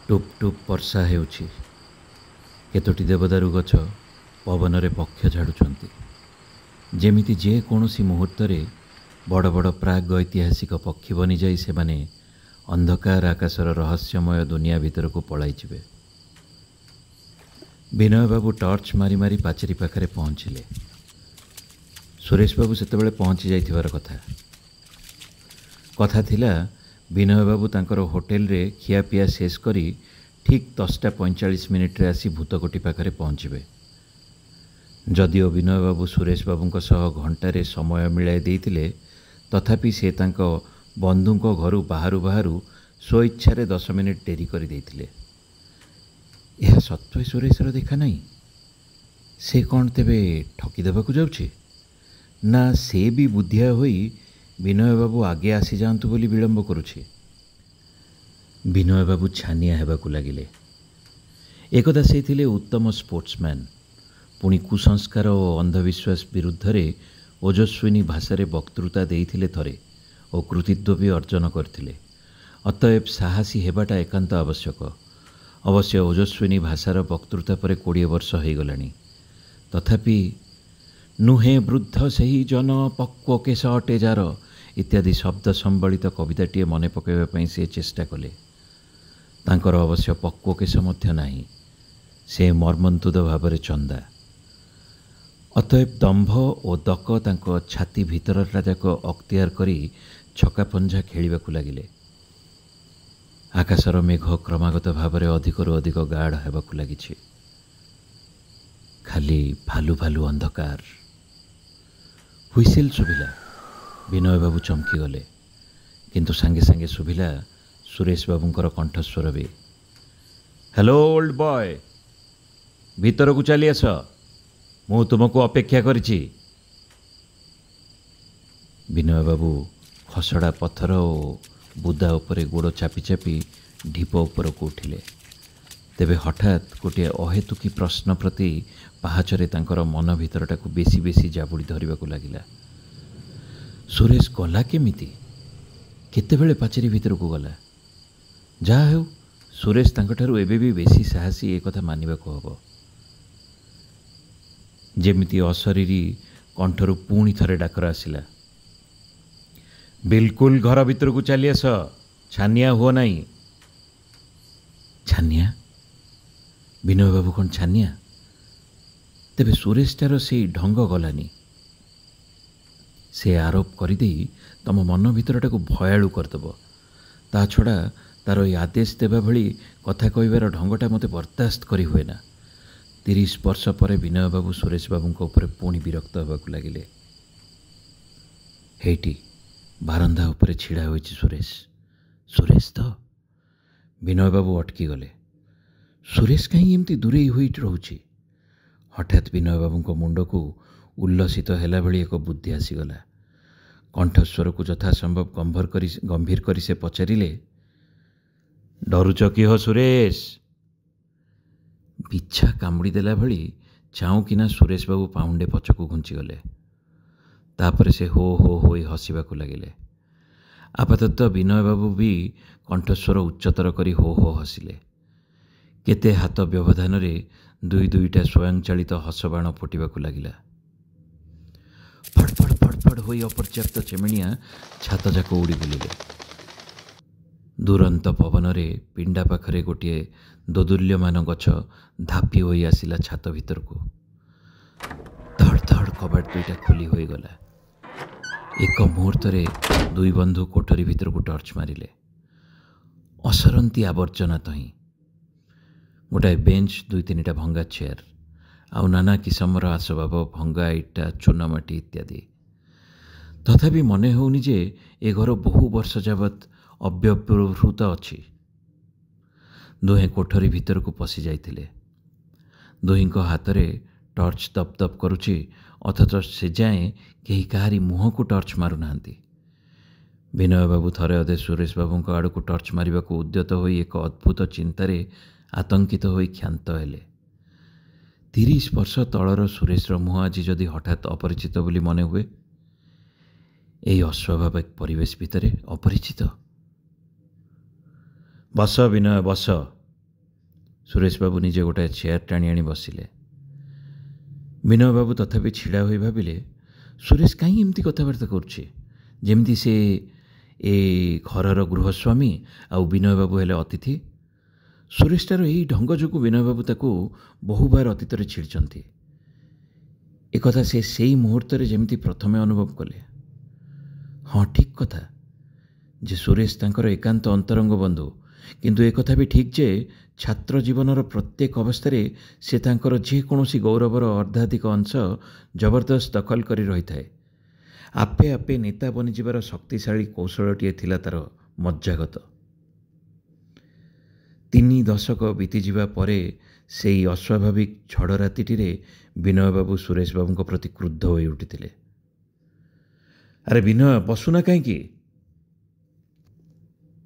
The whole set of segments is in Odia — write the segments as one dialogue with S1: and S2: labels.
S1: टुप टुप वर्षा हेउछि। केतोटी देवदारू गछ पवनरे पक्ष झाड़ुछन्ति। जेमिति जे कौनसी मुहूर्तरे बड़ बड़ प्राग ऐतिहासिक पक्षी बनी जाई सेमाने अंधकार आकाशर रहस्यमय दुनिया भितर को पलाइजिबे। विनय बाबू टर्च मारी मारी पाचेरी पाखरे पहुँचिले। सुरेश बाबू सेतेबेले पहुँची जाइथिबार कथा थिला। विनय बाबू तांकर होटेल रे खियापिया शेष करी ठीक 10:45 आसी भूतकोटी पाखरे पहुँचे। जदिओ विनय बाबू सुरेश बाबू सह घंटारे समय मिलाई देइतिले तथापि से तांको बंधुंको घरु बाहरु बाहरु स्वइच्छारे 10 मिनिट डेरी कर देइतिले। यह सत्वे सुरेशर देखा नहीं। से कौन तेबे ठकी देबाकू जाउछि ना से भी बुद्धिया होई विनय बाबू आगे आसी जातु बोली विलंब करुछि। विनय बाबू छानिया हेबाकू लागिले। एकदा से थिले उत्तम स्पोर्ट्समैन, पुणी कुसंस्कार और अंधविश्वास विरुद्ध रे ओजस्विनी भाषारे वक्तृता देइथिले थरे और कृतित्व भी अर्जन करथिले। अतएव साहसी हेबाटा एकांत आवश्यक। अवश्य ओजस्विनी भाषार वक्तृता पर 20 वर्ष हो गलानी। तथापि नुहे वृद्ध सही जन पक्व केश अटे जार इत्यादि शब्द संबलित कविताटीए मन पकाइबा से चेष्टा कले। तांकर अवश्य पक्व केश मध्य नाही। से मर्मन्तुद भावरे चंदा। अतएव दंभ और दक तांको छाती भीतर राजाक अख्तियार करी छक्का पंजा खेलिबाकू लागिले। आकाशर मेघ क्रमागत भावरे अधिकरु अधिक गाढ़ हेबाकू लागिछि। खाली भालु भालु अंधकार। हुइसेल शुभिला। विनय बाबू चमकी गले। किंतु सांगे सांगे शुभिला सुरेश बाबूंकर कंठस्वर भी। हेलो ओल्ड बॉय, भीतर को चली आस, मु तुमको अपेक्षा करिछि। विनय बाबू खसड़ा पत्थर और बुदा उपरे गोड़ चापी चापी ढीप उपर को उठिले। तेबे हठात गोटे अहेतुकी प्रश्न प्रति पाहाचरे तांकर मन भितरटाକୁ बेसी बेसी जाबुड़ी धरिबाकू लागिला। सुरेश गला केमिति? केतेबेले पाचेरी भितर को गला? जा हेउ सुरेश तांकठारु एबे भी बेसी साहसी एक कथा मानिबाकू हबो। जेमिति अशरीरी कंठरु पुणी थरे डाकर आसिला। बिल्कुल घर भितर को चली आस, छानिया हुआ नहीं। छानिया? विनय बाबू कौन छानिया? तेबे सुरेशटार से ढंग गलानी। से आरोप करदे तम मन भितरटाକୁ भयालु करदेव। ता छड़ा तार ये आदेश देवा भली कथा कहबार ढंगटा मते बर्दाश्त करी हुए ना। 30 वर्ष पर विनय बाबू सुरेश बाबूंको ऊपर पुणी विरक्त होबाकू लागिले। हेटी बारंदा ऊपर छिड़ा होइछि सुरेश। सुरेश तो विनय बाबू अटकी गले। सुरेश कहीं एमती दूरे होई रहुछि? हठात विनय बाबूंको मुंड को उल्लसित हेला भली एक बुद्धि आसीगला। कंठस्वर को यथासंभव गंभीर करी से पचारिले, डरुच कि हो सुरेश? बिछा कामुड़ी देला भली चाऊ किना सुरेश बाबू पाउंडे पछकू घुंची गले। तापर से हो होई हसिबाकू लागिले। आपाततः विनय बाबू भी कंठस्वर उच्चतर करी हो हसिले। केते हाथ व्यवधान रे दुई दुईटा स्वयंचालित हसबाण फुटिबाकू लागिला। फड़फड़ फड़फड़ होई अपर्याप्त चेमणिया छात जाक उड़ी बुलिले। दुरंत पवन रे पिंडा पाखरे गोटे दोदुल्यमान गछ धापी होई आसिला छात भीतर को। धड़ धड़ कबाट दुईटा खोली होई गला। एक मुहूर्त रे दुई बंधु कोठरी भीतर को टर्च मारिले। असरंती आवर्जना तही गोटाए बेंच, 2-3टा भंगा चेयर आउ नाना किसमर आसबाब, भंगा इटा, चूनामाटी इत्यादि। तथापि मने होउनी जे ए घर बहु वर्ष जावत अव्यवहृत अछि। दुहे कोठरी भीतर को पशि जाइथिले। दुहींको हाथरे टर्च तप तप करुछि, अथच से जाए केही काहारी मुह को टर्च मारु नाहांती। विनय बाबू थरे अधे सुरेश बाबूंको आड़ को टर्च मारिबा को उद्यत होई एक अद्भुत चिंतारे आतंकित होई क्षांत हेले। 30 वर्ष तलर सुरेशर मुह आज जदि हठात अपरिचित बोली मने हुए, यही अस्वाभाविक परिवेश भितरे अपरिचित। बस विनय बस, ସୁରେଶ ବାବୁ ନିଜେ ଗୋଟାଏ ଚେୟାର ଟାଣି ଆଣି ବସିଲେ। ବିନୟ ବାବୁ ତଥାପି ଛିଡ଼ା ହୋଇ ଭାବିଲେ, ସୁରେଶ କାହିଁ ଏମିତି କଥାବାର୍ତ୍ତା କରୁଛି, ଯେମିତି ସେ ଏ ଘରର ଗୃହସ୍ୱାମୀ ଆଉ ବିନୟ ବାବୁ ହେଲେ ଅତିଥି। ସୁରେଶଟାର ଏହି ଢଙ୍ଗ ଯୋଗୁଁ ବିନୟ ବାବୁ ତାକୁ ବହୁବାର ଅତୀତରେ ଛିଡ଼ିଛନ୍ତି। ଏକଥା ସେ ସେଇ ମୁହୂର୍ତ୍ତରେ ଯେମିତି ପ୍ରଥମେ ଅନୁଭବ କଲେ। ହଁ, ଠିକ୍ କଥା ଯେ ସୁରେଶ ତାଙ୍କର ଏକାନ୍ତ ଅନ୍ତରଙ୍ଗ ବନ୍ଧୁ, କିନ୍ତୁ ଏକଥା ବି ଠିକ୍ ଯେ ଛାତ୍ର ଜୀବନର ପ୍ରତ୍ୟେକ ଅବସ୍ଥାରେ ସେ ତାଙ୍କର ଯେକୌଣସି ଗୌରବର ଅର୍ଦ୍ଧାଧିକ ଅଂଶ ଜବରଦସ୍ତ ଦଖଲ କରି ରହିଥାଏ। ଆପେ ଆପେ ନେତା ବନିଯିବାର ଶକ୍ତିଶାଳୀ କୌଶଳଟିଏ ଥିଲା ତାର ମଜ୍ଜାଗତ। 3 ଦଶକ ବିତିଯିବା ପରେ ସେଇ ଅସ୍ୱାଭାବିକ ଝଡ଼ ରାତିଟିରେ ବିନୟ ବାବୁ ସୁରେଶ ବାବୁଙ୍କ ପ୍ରତି କ୍ରୁଦ୍ଧ ହୋଇ ଉଠିଥିଲେ। ଆରେ ବିନୟ, ବସୁନା କାହିଁକି?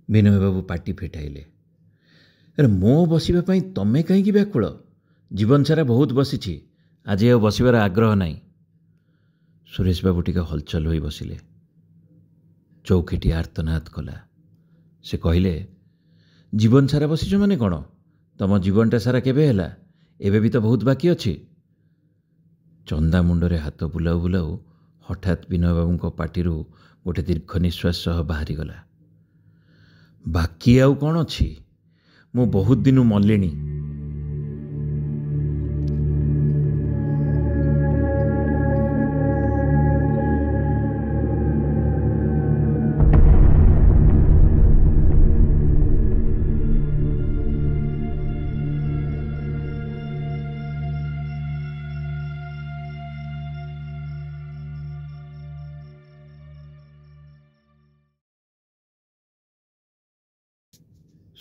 S1: ବିନୟ ବାବୁ ପାଟି ଫିଟାଇଲେ। ଆରେ ମୋ ବସିବା ପାଇଁ ତମେ କାହିଁକି ବ୍ୟାକୁଳ? ଜୀବନ ସାରା ବହୁତ ବସିଛି, ଆଜି ଆଉ ବସିବାର ଆଗ୍ରହ ନାହିଁ। ସୁରେଶ ବାବୁ ଟିକେ ହଲଚଲ ହୋଇ ବସିଲେ। ଚୌକିଟି ଆର୍ତ୍ତନାଦ କଲା। ସେ କହିଲେ, ଜୀବନ ସାରା ବସିଛ ମାନେ କ'ଣ? ତମ ଜୀବନଟା ସାରା କେବେ ହେଲା? ଏବେ ବି ତ ବହୁତ ବାକି ଅଛି। ଚନ୍ଦା ମୁଣ୍ଡରେ ହାତ ବୁଲାଉ ବୁଲାଉ ହଠାତ୍ ବିନୟ ବାବୁଙ୍କ ପାଟିରୁ ଗୋଟେ ଦୀର୍ଘ ନିଶ୍ୱାସ ସହ ବାହାରିଗଲା, ବାକି ଆଉ କ'ଣ ଅଛି? ମୁଁ ବହୁତ ଦିନୁ ମଲିଣି।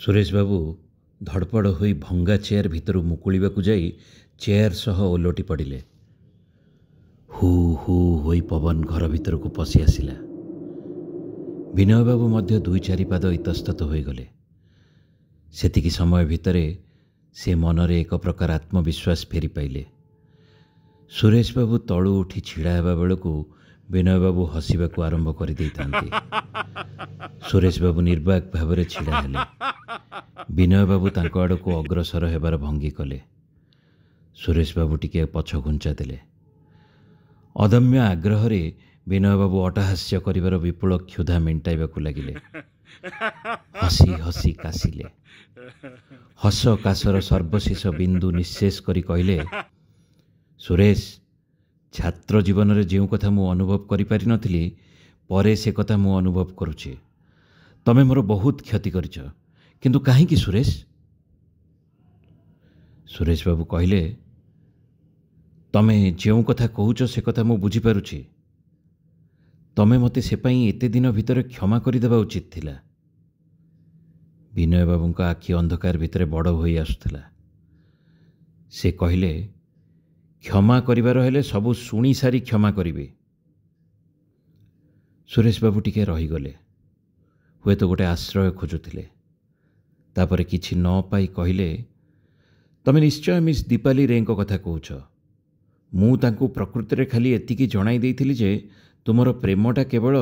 S1: ସୁରେଶ ବାବୁ ଧଡ଼ପଡ଼ ହୋଇ ଭଙ୍ଗା ଚେୟାର ଭିତରୁ ମୁକୁଳିବାକୁ ଯାଇ ଚେୟାର ସହ ଓଲଟି ପଡ଼ିଲେ। ହୁ ହୁ ହୋଇ ପବନ ଘର ଭିତରକୁ ପଶି ଆସିଲା। ବିନୟ ବାବୁ ମଧ୍ୟ 2-4 ପାଦ ଇତସ୍ତତ ହୋଇଗଲେ। ସେତିକି ସମୟ ଭିତରେ ସେ ମନରେ ଏକ ପ୍ରକାର ଆତ୍ମବିଶ୍ୱାସ ଫେରି ପାଇଲେ। ସୁରେଶ ବାବୁ ତଳୁ ଉଠି ଛିଡ଼ା ହେବା ବେଳକୁ ବିନୟ ବାବୁ ହସିବାକୁ ଆରମ୍ଭ କରିଦେଇଥାନ୍ତି। ସୁରେଶ ବାବୁ ନିର୍ବାକ ଭାବରେ ଛିଡ଼ା ହେଲେ। ବିନୟ ବାବୁ ତାଙ୍କ ଆଡ଼କୁ ଅଗ୍ରସର ହେବାର ଭଙ୍ଗୀ କଲେ। ସୁରେଶ ବାବୁ ଟିକିଏ ପଛ ଘୁଞ୍ଚା ଦେଲେ। ଅଦମ୍ୟ ଆଗ୍ରହରେ ବିନୟ ବାବୁ ଅଟ୍ଟହାସ୍ୟ କରିବାର ବିପୁଳ କ୍ଷୁଧା ମେଣ୍ଟାଇବାକୁ ଲାଗିଲେ। ହସି ହସି କାଶିଲେ। ହସ କାଶର ସର୍ବଶେଷ ବିନ୍ଦୁ ନିଃଶେଷ କରି କହିଲେ, ସୁରେଶ, ଛାତ୍ର ଜୀବନରେ ଯେଉଁ କଥା ମୁଁ ଅନୁଭବ କରିପାରିନଥିଲି, ପରେ ସେ କଥା ମୁଁ ଅନୁଭବ କରୁଛି। ତମେ ମୋର ବହୁତ କ୍ଷତି କରିଛ, କିନ୍ତୁ କାହିଁକି ସୁରେଶ? ସୁରେଶ ବାବୁ କହିଲେ, ତମେ ଯେଉଁ କଥା କହୁଛ ସେ କଥା ମୁଁ ବୁଝିପାରୁଛି। ତମେ ମୋତେ ସେ ପାଇଁ ଏତେ ଦିନ ଭିତରେ କ୍ଷମା କରିଦେବା ଉଚିତ ଥିଲା। ବିନୟ ବାବୁଙ୍କ ଆଖି ଅନ୍ଧକାର ଭିତରେ ବଡ଼ ହୋଇ ଆସୁଥିଲା। ସେ କହିଲେ, କ୍ଷମା କରିବାର ହେଲେ ସବୁ ଶୁଣି ସାରି କ୍ଷମା କରିବି। ସୁରେଶ ବାବୁ ଟିକେ ରହିଗଲେ। ହୁଏତ ଗୋଟେ ଆଶ୍ରୟ ଖୋଜୁଥିଲେ। ତାପରେ କିଛି ନ ପାଇ କହିଲେ, ତମେ ନିଶ୍ଚୟ ମିସ୍ ଦୀପାଲି ରେଙ୍କ କଥା କହୁଛ। ମୁଁ ତାଙ୍କୁ ପ୍ରକୃତରେ ଖାଲି ଏତିକି ଜଣାଇ ଦେଇଥିଲି ଯେ ତୁମର ପ୍ରେମଟା କେବଳ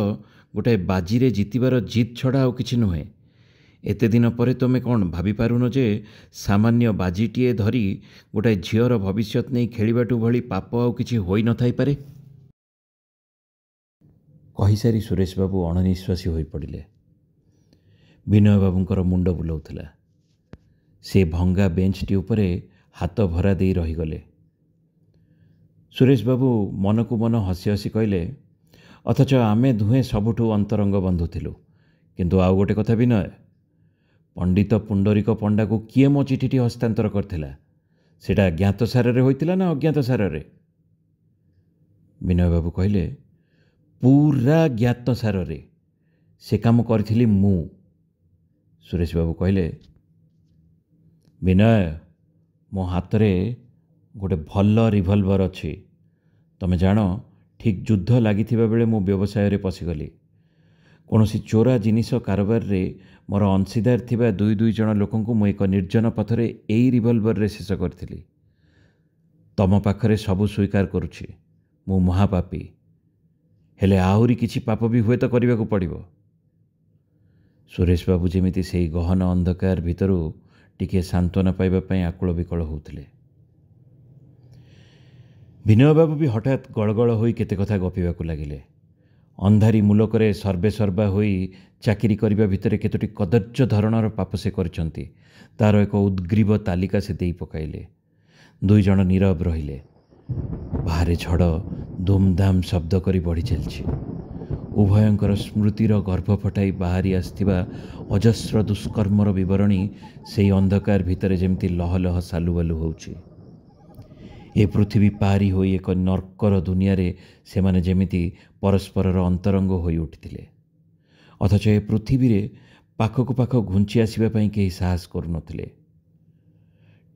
S1: ଗୋଟାଏ ବାଜିରେ ଜିତିବାର ଜିତ୍ ଛଡ଼ା ଆଉ କିଛି ନୁହେଁ। ଏତେ ଦିନ ପରେ ତୁମେ କ'ଣ ଭାବିପାରୁନ ଯେ ସାମାନ୍ୟ ବାଜିଟିଏ ଧରି ଗୋଟାଏ ଝିଅର ଭବିଷ୍ୟତ ନେଇ ଖେଳିବାଠୁ ଭଳି ପାପ ଆଉ କିଛି ହୋଇନଥାଇପାରେ? କହିସାରି ସୁରେଶ ବାବୁ ଅଣନିଶ୍ୱାସୀ ହୋଇପଡ଼ିଲେ। ବିନୟ ବାବୁଙ୍କର ମୁଣ୍ଡ ବୁଲାଉଥିଲା। ସେ ଭଙ୍ଗା ବେଞ୍ଚଟି ଉପରେ ହାତ ଭରା ଦେଇ ରହିଗଲେ। ସୁରେଶ ବାବୁ ମନକୁ ମନ ହସି ହସି କହିଲେ, ଅଥଚ ଆମେ ଦୁହେଁ ସବୁଠୁ ଅନ୍ତରଙ୍ଗ ବନ୍ଧୁ ଥିଲୁ। କିନ୍ତୁ ଆଉ ଗୋଟେ କଥା ବିନୟ, ପଣ୍ଡିତ ପୁଣ୍ଡରିକ ପଣ୍ଡାକୁ କିଏ ମୋ ଚିଠିଟି ହସ୍ତାନ୍ତର କରିଥିଲା? ସେଇଟା ଜ୍ଞାତସାରରେ ହୋଇଥିଲା ନା ଅଜ୍ଞାତସାରରେ? ବିନୟ ବାବୁ କହିଲେ, ପୁରା ଜ୍ଞାତସାରରେ। ସେ କାମ କରିଥିଲି ମୁଁ। ସୁରେଶ ବାବୁ କହିଲେ, ବିନୟ, ମୋ ହାତରେ ଗୋଟେ ଭଲ ରିଭଲଭର ଅଛି। ତମେ ଜାଣ, ଠିକ୍ ଯୁଦ୍ଧ ଲାଗିଥିବା ବେଳେ ମୁଁ ବ୍ୟବସାୟରେ ପଶିଗଲି। କୌଣସି ଚୋରା ଜିନିଷ କାରବାରରେ ମୋର ଅଂଶୀଦାର ଥିବା 2 ଜଣ ଲୋକଙ୍କୁ ମୁଁ ଏକ ନିର୍ଜନ ପଥରେ ଏଇ ରିଭଲଭରରେ ଶେଷ କରିଥିଲି। ତମ ପାଖରେ ସବୁ ସ୍ୱୀକାର କରୁଛି, ମୁଁ ମହାପାପୀ। ହେଲେ ଆହୁରି କିଛି ପାପ ବି ହୁଏତ କରିବାକୁ ପଡ଼ିବ। ସୁରେଶ ବାବୁ ଯେମିତି ସେଇ ଗହନ ଅନ୍ଧକାର ଭିତରୁ ଟିକିଏ ସାନ୍ତ୍ୱନା ପାଇବା ପାଇଁ ଆକୁଳ ବିକଳ ହେଉଥିଲେ। ବିନୟ ବାବୁ ବି ହଠାତ୍ ଗଳଗଳ ହୋଇ କେତେ କଥା ଗପିବାକୁ ଲାଗିଲେ। ଅନ୍ଧାରୀ ମୁଲକରେ ସର୍ବେସର୍ବା ହୋଇ ଚାକିରି କରିବା ଭିତରେ କେତୋଟି କଦର୍ଯ୍ୟ ଧରଣର ପାପ ସେ କରିଛନ୍ତି, ତା'ର ଏକ ଉଦ୍ଗ୍ରୀବ ତାଲିକା ସେ ଦେଇ ପକାଇଲେ। ଦୁଇ ଜଣ ନୀରବ ରହିଲେ। ବାହାରେ ଝଡ଼ ଧୁମ୍ଧାମ୍ ଶବ୍ଦ କରି ବଢ଼ି ଚାଲିଛି। ଉଭୟଙ୍କର ସ୍ମୃତିର ଗର୍ଭ ଫଟାଇ ବାହାରି ଆସିଥିବା ଅଜସ୍ର ଦୁଷ୍କର୍ମର ବିବରଣୀ ସେହି ଅନ୍ଧକାର ଭିତରେ ଯେମିତି ଲହ ଲହ ସାଲୁବାଲୁ ହେଉଛି। ଏ ପୃଥିବୀ ପାରି ହୋଇ ଏକ ନର୍କର ଦୁନିଆରେ ସେମାନେ ଯେମିତି ପରସ୍ପରର ଅନ୍ତରଙ୍ଗ ହୋଇ ଉଠିଥିଲେ, ଅଥଚ ଏ ପୃଥିବୀରେ ପାଖକୁ ପାଖ ଘୁଞ୍ଚି ଆସିବା ପାଇଁ କେହି ସାହସ କରୁନଥିଲେ।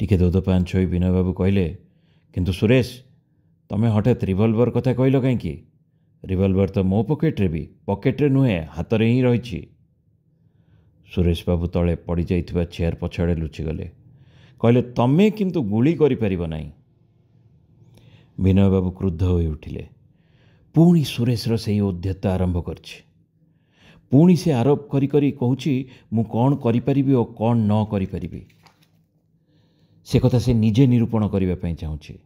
S1: ଟିକେ ଦୋଦପାଞ୍ଚ ହୋଇ ବିନୟବାବୁ କହିଲେ, କିନ୍ତୁ ସୁରେଶ, ତମେ ହଠାତ୍ ରିଭଲଭର କଥା କହିଲ କାହିଁକି? ରିଭଲଭର ତ ମୋ ପକେଟରେ ବି, ପକେଟରେ ନୁହେଁ, ହାତରେ ହିଁ ରହିଛି। ସୁରେଶ ବାବୁ ତଳେ ପଡ଼ିଯାଇଥିବା ଚେୟାର ପଛଆଡ଼େ ଲୁଚିଗଲେ। କହିଲେ, ତମେ କିନ୍ତୁ ଗୁଳି କରିପାରିବ ନାହିଁ। ବିନୟବାବୁ କ୍ରୁଦ୍ଧ ହୋଇ ଉଠିଲେ। ପୁଣି ସୁରେଶର ସେହି ଉଦ୍ଧତ ଆରମ୍ଭ କରିଛି। ପୁଣି ସେ ଆରୋପ କରି କରି କହୁଛି ମୁଁ କ'ଣ କରିପାରିବି ଓ କ'ଣ ନ କରିପାରିବି। ସେ କଥା ସେ ନିଜେ ନିରୂପଣ କରିବା ପାଇଁ ଚାହୁଁଛି।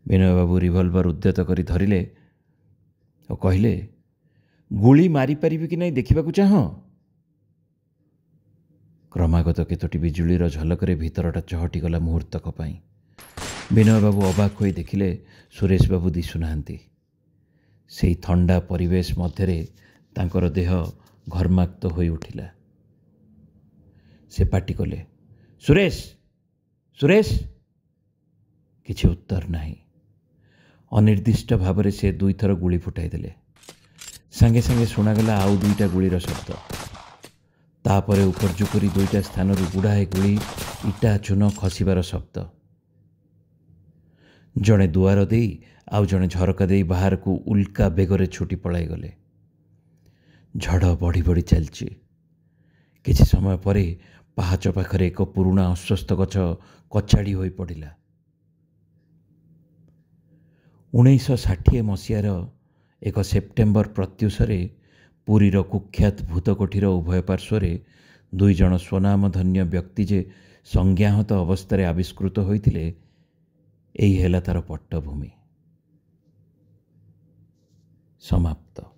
S1: ବିନୟବାବୁ ରିଭଲଭର ଉଦ୍ଧତ କରି ଧରିଲେ ଓ କହିଲେ, ଗୁଳି ମାରିପାରିବି କି ନାହିଁ ଦେଖିବାକୁ ଚାହଁ? କ୍ରମାଗତ କେତୋଟି ବିଜୁଳିର ଝଲକରେ ଭିତରଟା ଚହଟିଗଲା ମୁହୂର୍ତ୍ତକ ପାଇଁ। ବିନୟବାବୁ ଅବାକ୍ ହୋଇ ଦେଖିଲେ ସୁରେଶ ବାବୁ ଦିଶୁନାହାନ୍ତି। ସେହି ଥଣ୍ଡା ପରିବେଶ ମଧ୍ୟରେ ତାଙ୍କର ଦେହ ଘର୍ମାକ୍ତ ହୋଇ ଉଠିଲା। ସେ ପାଟି କଲେ, ସୁରେଶ, ସୁରେଶ! କିଛି ଉତ୍ତର ନାହିଁ। ଅନିର୍ଦ୍ଦିଷ୍ଟ ଭାବରେ ସେ ଦୁଇଥର ଗୁଳି ଫୁଟାଇ ଦେଲେ। ସାଙ୍ଗେ ସାଙ୍ଗେ ଶୁଣାଗଲା ଆଉ ଦୁଇଟା ଗୁଳିର ଶବ୍ଦ। ତାପରେ ଉପର୍ଯ୍ୟୁପରି ଦୁଇଟା ସ୍ଥାନରୁ ଗୁଡ଼ାଏ ଗୁଳି ଇଟା ଚୂନ ଖସିବାର ଶବ୍ଦ। ଜଣେ ଦୁଆର ଦେଇ ଆଉ ଜଣେ ଝରକା ଦେଇ ବାହାରକୁ ଉଲ୍କା ବେଗରେ ଛୁଟି ପଳାଇଗଲେ। ଝଡ଼ ବଢ଼ି ବଢ଼ି ଚାଲିଛି। କିଛି ସମୟ ପରେ ପାହାଚ ପାଖରେ ଏକ ପୁରୁଣା ଅଶ୍ୱସ୍ଥ ଗଛ କଚାଡ଼ି ହୋଇ ପଡ଼ିଲା। 1960 ମସିହାର ଏକ ସେପ୍ଟେମ୍ବର ପ୍ରତ୍ୟୁଷରେ ପୁରୀର କୁଖ୍ୟାତ ଭୂତକୋଠିର ଉଭୟ ପାର୍ଶ୍ୱରେ ଦୁଇ ଜଣ ସ୍ୱନାମଧନ୍ୟ ବ୍ୟକ୍ତି ଯେ ସଂଜ୍ଞାହତ ଅବସ୍ଥାରେ ଆବିଷ୍କୃତ ହୋଇଥିଲେ, ଏହି ହେଲା ତାର ପଟ୍ଟଭୂମି। ସମାପ୍ତ।